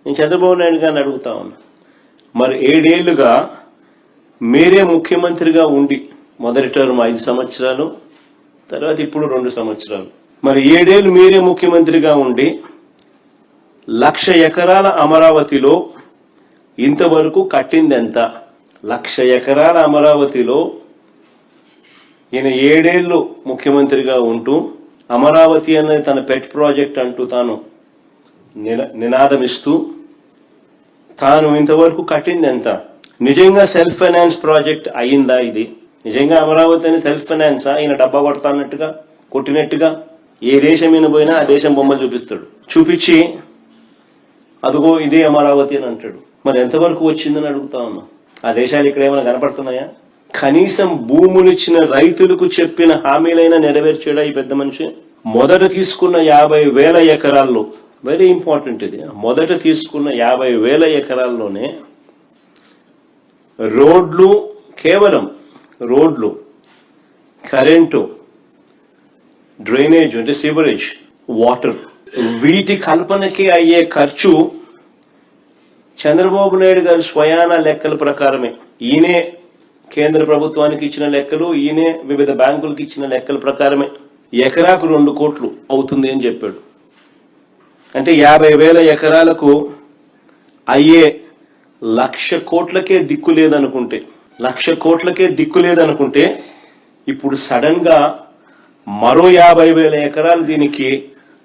నేను చంద్రబాబు నాయుడు గారిని అడుగుతా ఉన్నా, మరి 7 ఏళ్లుగా మీరే ముఖ్యమంత్రిగా ఉండి, మొదటి టర్మ్ 5 సంవత్సరాలు, తర్వాత ఇప్పుడు 2 సంవత్సరాలు, మరి 7 ఏళ్ళు మీరే ముఖ్యమంత్రిగా ఉండి 1,00,000 ఎకరాల అమరావతిలో ఇంతవరకు కట్టింది ఎంత? 1,00,000 ఎకరాల అమరావతిలో ఈయన 7 ఏళ్ళు ముఖ్యమంత్రిగా ఉంటూ అమరావతి అనేది తన పెట్ ప్రాజెక్ట్ అంటూ తాను నినాదమిస్తూ తాను ఇంతవరకు కట్టింది ఎంత? నిజంగా సెల్ఫ్ ఫైనాన్స్ ప్రాజెక్ట్ అయిందా ఇది? నిజంగా అమరావతి అని సెల్ఫ్ ఫైనాన్సా? ఈయన డబ్బా కొడతానట్టుగా కొట్టినట్టుగా ఏ దేశం ఈయన పోయినా ఆ దేశం బొమ్మలు చూపిస్తాడు, చూపించి అదిగో ఇదే అమరావతి అని అంటాడు. మరి ఎంతవరకు వచ్చిందని అడుగుతా ఉన్నా. ఆ దేశాలు ఇక్కడ ఏమైనా కనపడుతున్నాయా? కనీసం భూములు ఇచ్చిన రైతులకు చెప్పిన హామీలైనా నెరవేర్చాడా ఈ పెద్ద మనిషి? మొదట తీసుకున్న 50,000 ఎకరాల్లో, వెరీ ఇంపార్టెంట్ ఇది, మొదట తీసుకున్న 50,000 ఎకరాల్లోనే రోడ్లు, కేవలం రోడ్లు, కరెంటు, డ్రైనేజ్ అంటే సీవరేజ్, వాటర్, వీటి కల్పనకి అయ్యే ఖర్చు చంద్రబాబు నాయుడు గారి స్వయాన లెక్కల ప్రకారమే, ఈయనే కేంద్ర ప్రభుత్వానికి ఇచ్చిన లెక్కలు, ఈయనే వివిధ బ్యాంకులకు ఇచ్చిన లెక్కల ప్రకారమే ఎకరాకు 2 కోట్లు అవుతుంది అని చెప్పాడు. అంటే 50,000 ఎకరాలకు అయ్యే 1,00,000 కోట్లకే దిక్కు లేదనుకుంటే, 1,00,000 కోట్లకే దిక్కు లేదనుకుంటే ఇప్పుడు సడన్ గా మరో 50,000 ఎకరాలు దీనికి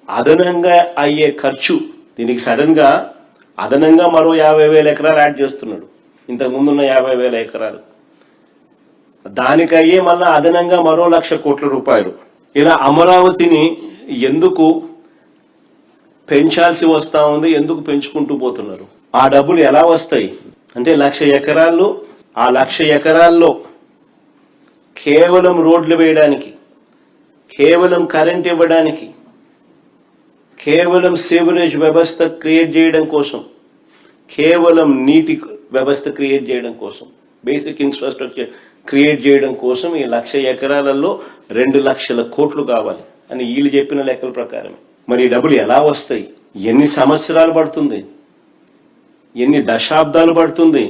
అదనంగా అయ్యే ఖర్చు, దీనికి సడన్ గా అదనంగా మరో 50,000 ఎకరాలు యాడ్ చేస్తున్నాడు. ఇంతకు ముందున్న 50,000 ఎకరాలు దానికి అయ్యే మళ్ళా అదనంగా మరో 1,00,000 కోట్ల రూపాయలు. ఇలా అమరావతిని ఎందుకు పెంచాల్సి వస్తా ఉంది, ఎందుకు పెంచుకుంటూ పోతున్నారు? ఆ డబ్బులు ఎలా వస్తాయి అంటే 1,00,000 ఎకరాల్లో, ఆ 1,00,000 ఎకరాల్లో కేవలం రోడ్లు వేయడానికి, కేవలం కరెంట్ ఇవ్వడానికి, కేవలం సివరేజ్ వ్యవస్థ క్రియేట్ చేయడం కోసం, కేవలం నీటి వ్యవస్థ క్రియేట్ చేయడం కోసం, బేసిక్ ఇన్ఫ్రాస్ట్రక్చర్ క్రియేట్ చేయడం కోసం ఈ 1,00,000 ఎకరాలలో 2,00,000 కోట్లు కావాలి అని వీళ్ళు చెప్పిన లెక్కల ప్రకారం. మరి ఈ డబ్బులు ఎలా వస్తాయి? ఎన్ని సంవత్సరాలు పడుతుంది? ఎన్ని దశాబ్దాలు పడుతుంది?